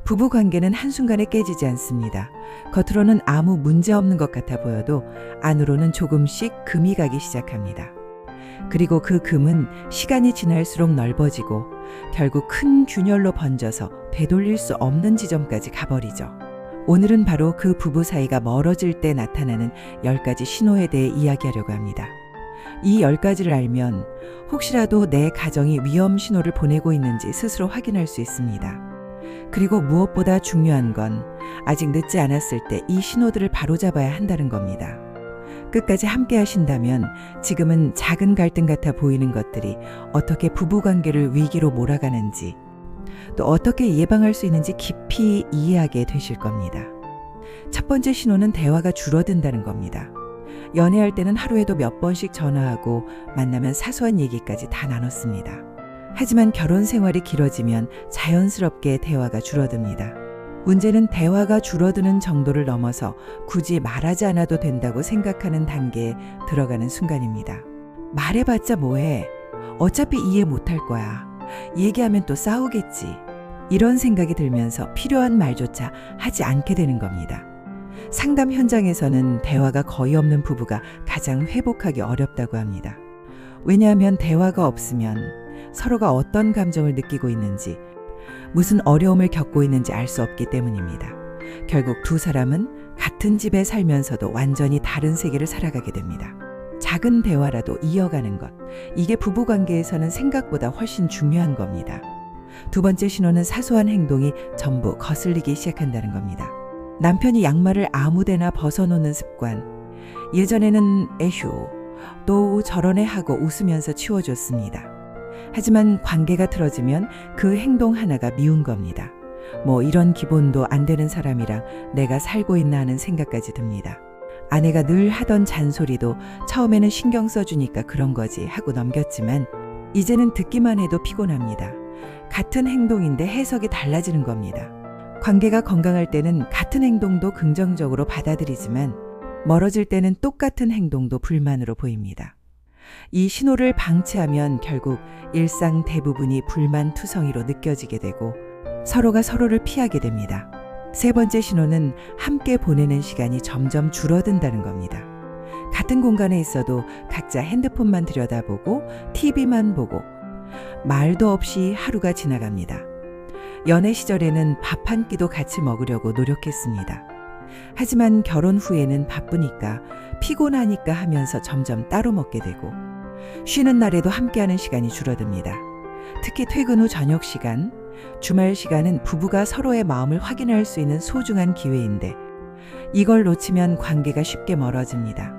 부부 관계는 한순간에 깨지지 않습니다. 겉으로는 아무 문제 없는 것 같아 보여도 안으로는 조금씩 금이 가기 시작합니다. 그리고 그 금은 시간이 지날수록 넓어지고 결국 큰 균열로 번져서 되돌릴 수 없는 지점까지 가버리죠. 오늘은 바로 그 부부 사이가 멀어질 때 나타나는 10가지 신호에 대해 이야기하려고 합니다. 이 10가지를 알면 혹시라도 내 가정이 위험 신호를 보내고 있는지 스스로 확인할 수 있습니다. 그리고 무엇보다 중요한 건 아직 늦지 않았을 때 이 신호들을 바로잡아야 한다는 겁니다. 끝까지 함께 하신다면 지금은 작은 갈등 같아 보이는 것들이 어떻게 부부관계를 위기로 몰아가는지, 또 어떻게 예방할 수 있는지 깊이 이해하게 되실 겁니다. 첫 번째 신호는 대화가 줄어든다는 겁니다. 연애할 때는 하루에도 몇 번씩 전화하고 만나면 사소한 얘기까지 다 나눴습니다. 하지만 결혼 생활이 길어지면 자연스럽게 대화가 줄어듭니다. 문제는 대화가 줄어드는 정도를 넘어서 굳이 말하지 않아도 된다고 생각하는 단계에 들어가는 순간입니다. 말해봤자 뭐해? 어차피 이해 못할 거야. 얘기하면 또 싸우겠지. 이런 생각이 들면서 필요한 말조차 하지 않게 되는 겁니다. 상담 현장에서는 대화가 거의 없는 부부가 가장 회복하기 어렵다고 합니다. 왜냐하면 대화가 없으면 서로가 어떤 감정을 느끼고 있는지, 무슨 어려움을 겪고 있는지 알 수 없기 때문입니다. 결국 두 사람은 같은 집에 살면서도 완전히 다른 세계를 살아가게 됩니다. 작은 대화라도 이어가는 것, 이게 부부관계에서는 생각보다 훨씬 중요한 겁니다. 두 번째 신호는 사소한 행동이 전부 거슬리기 시작한다는 겁니다. 남편이 양말을 아무데나 벗어놓는 습관, 예전에는 에휴, 또 저러네 하고 웃으면서 치워줬습니다. 하지만 관계가 틀어지면 그 행동 하나가 미운 겁니다. 뭐 이런 기본도 안 되는 사람이랑 내가 살고 있나 하는 생각까지 듭니다. 아내가 늘 하던 잔소리도 처음에는 신경 써주니까 그런 거지 하고 넘겼지만 이제는 듣기만 해도 피곤합니다. 같은 행동인데 해석이 달라지는 겁니다. 관계가 건강할 때는 같은 행동도 긍정적으로 받아들이지만 멀어질 때는 똑같은 행동도 불만으로 보입니다. 이 신호를 방치하면 결국 일상 대부분이 불만투성이로 느껴지게 되고 서로가 서로를 피하게 됩니다. 세 번째 신호는 함께 보내는 시간이 점점 줄어든다는 겁니다. 같은 공간에 있어도 각자 핸드폰만 들여다보고 TV만 보고 말도 없이 하루가 지나갑니다. 연애 시절에는 밥 한 끼도 같이 먹으려고 노력했습니다. 하지만 결혼 후에는 바쁘니까 피곤하니까 하면서 점점 따로 먹게 되고 쉬는 날에도 함께하는 시간이 줄어듭니다. 특히 퇴근 후 저녁 시간, 주말 시간은 부부가 서로의 마음을 확인할 수 있는 소중한 기회인데 이걸 놓치면 관계가 쉽게 멀어집니다.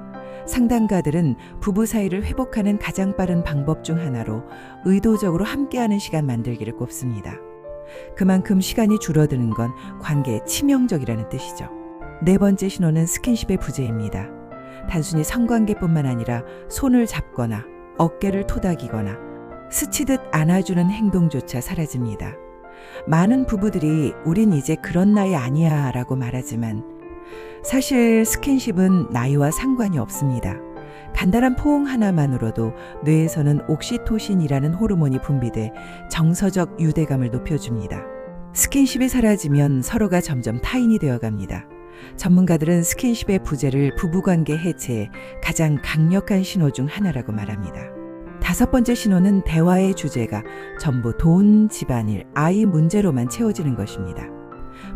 상담가들은 부부 사이를 회복하는 가장 빠른 방법 중 하나로 의도적으로 함께하는 시간 만들기를 꼽습니다. 그만큼 시간이 줄어드는 건 관계에 치명적이라는 뜻이죠. 네 번째 신호는 스킨십의 부재입니다. 단순히 성관계뿐만 아니라 손을 잡거나 어깨를 토닥이거나 스치듯 안아주는 행동조차 사라집니다. 많은 부부들이 우린 이제 그런 나이 아니야 라고 말하지만 사실 스킨십은 나이와 상관이 없습니다. 간단한 포옹 하나만으로도 뇌에서는 옥시토신이라는 호르몬이 분비돼 정서적 유대감을 높여줍니다. 스킨십이 사라지면 서로가 점점 타인이 되어갑니다. 전문가들은 스킨십의 부재를 부부관계 해체의 가장 강력한 신호 중 하나라고 말합니다. 다섯 번째 신호는 대화의 주제가 전부 돈, 집안일, 아이 문제로만 채워지는 것입니다.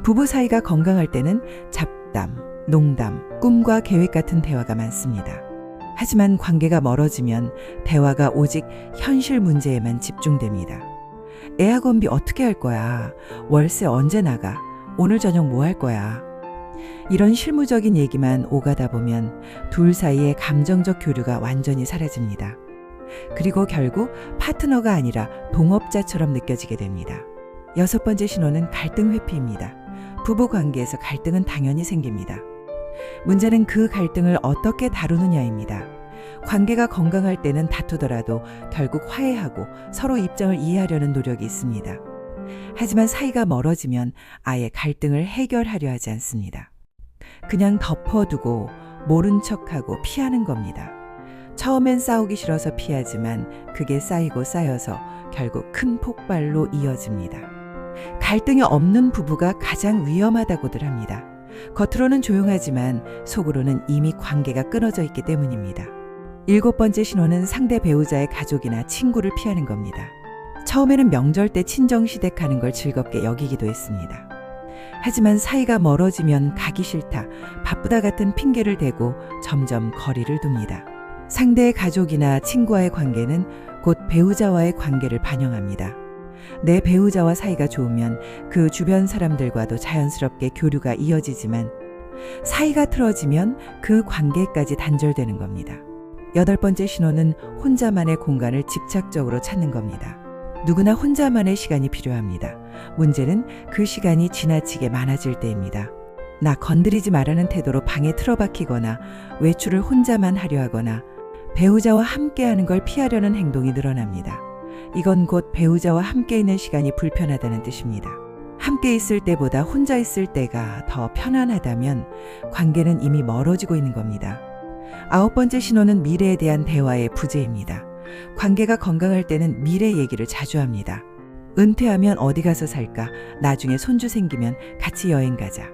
부부 사이가 건강할 때는 잡담, 농담, 꿈과 계획 같은 대화가 많습니다. 하지만 관계가 멀어지면 대화가 오직 현실 문제에만 집중됩니다. 애 학원비 어떻게 할 거야? 월세 언제 나가? 오늘 저녁 뭐 할 거야? 이런 실무적인 얘기만 오가다 보면 둘 사이의 감정적 교류가 완전히 사라집니다. 그리고 결국 파트너가 아니라 동업자처럼 느껴지게 됩니다. 여섯 번째 신호는 갈등 회피입니다. 부부 관계에서 갈등은 당연히 생깁니다. 문제는 그 갈등을 어떻게 다루느냐입니다. 관계가 건강할 때는 다투더라도 결국 화해하고 서로 입장을 이해하려는 노력이 있습니다. 하지만 사이가 멀어지면 아예 갈등을 해결하려 하지 않습니다. 그냥 덮어두고 모른 척하고 피하는 겁니다. 처음엔 싸우기 싫어서 피하지만 그게 쌓이고 쌓여서 결국 큰 폭발로 이어집니다. 갈등이 없는 부부가 가장 위험하다고들 합니다. 겉으로는 조용하지만 속으로는 이미 관계가 끊어져 있기 때문입니다. 7번째 신호는 상대 배우자의 가족이나 친구를 피하는 겁니다. 처음에는 명절 때 친정시댁 가는 걸 즐겁게 여기기도 했습니다. 하지만 사이가 멀어지면 가기 싫다, 바쁘다 같은 핑계를 대고 점점 거리를 둡니다. 상대의 가족이나 친구와의 관계는 곧 배우자와의 관계를 반영합니다. 내 배우자와 사이가 좋으면 그 주변 사람들과도 자연스럽게 교류가 이어지지만 사이가 틀어지면 그 관계까지 단절되는 겁니다. 8번째 신호는 혼자만의 공간을 집착적으로 찾는 겁니다. 누구나 혼자만의 시간이 필요합니다. 문제는 그 시간이 지나치게 많아질 때입니다. 나 건드리지 말라는 태도로 방에 틀어박히거나 외출을 혼자만 하려 하거나 배우자와 함께하는 걸 피하려는 행동이 늘어납니다. 이건 곧 배우자와 함께 있는 시간이 불편하다는 뜻입니다. 함께 있을 때보다 혼자 있을 때가 더 편안하다면 관계는 이미 멀어지고 있는 겁니다. 9번째 신호는 미래에 대한 대화의 부재입니다. 관계가 건강할 때는 미래 얘기를 자주 합니다. 은퇴하면 어디 가서 살까? 나중에 손주 생기면 같이 여행 가자.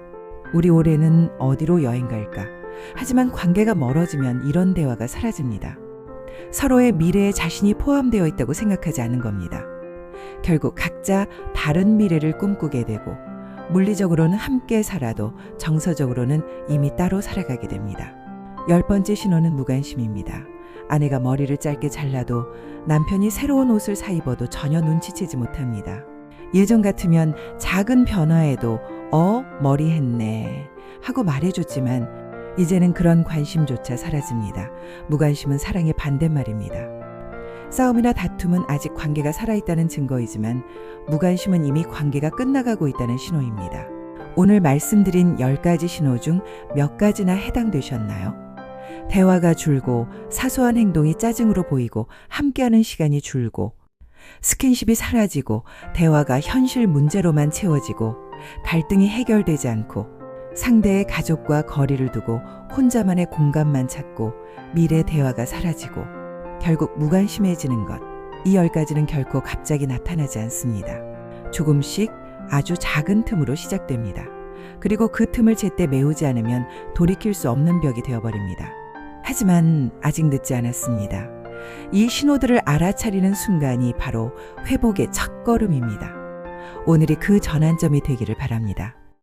우리 올해는 어디로 여행 갈까? 하지만 관계가 멀어지면 이런 대화가 사라집니다. 서로의 미래에 자신이 포함되어 있다고 생각하지 않는 겁니다. 결국 각자 다른 미래를 꿈꾸게 되고 물리적으로는 함께 살아도 정서적으로는 이미 따로 살아가게 됩니다. 10번째 신호는 무관심입니다. 아내가 머리를 짧게 잘라도 남편이 새로운 옷을 사 입어도 전혀 눈치채지 못합니다. 예전 같으면 작은 변화에도 머리 했네 하고 말해줬지만 이제는 그런 관심조차 사라집니다. 무관심은 사랑의 반대말입니다. 싸움이나 다툼은 아직 관계가 살아있다는 증거이지만 무관심은 이미 관계가 끝나가고 있다는 신호입니다. 오늘 말씀드린 10가지 신호 중 몇 가지나 해당되셨나요? 대화가 줄고 사소한 행동이 짜증으로 보이고 함께하는 시간이 줄고 스킨십이 사라지고 대화가 현실 문제로만 채워지고 갈등이 해결되지 않고 상대의 가족과 거리를 두고 혼자만의 공간만 찾고 미래 대화가 사라지고 결국 무관심해지는 것. 이 10가지는 결코 갑자기 나타나지 않습니다. 조금씩 아주 작은 틈으로 시작됩니다. 그리고 그 틈을 제때 메우지 않으면 돌이킬 수 없는 벽이 되어버립니다. 하지만 아직 늦지 않았습니다. 이 신호들을 알아차리는 순간이 바로 회복의 첫걸음입니다. 오늘이 그 전환점이 되기를 바랍니다.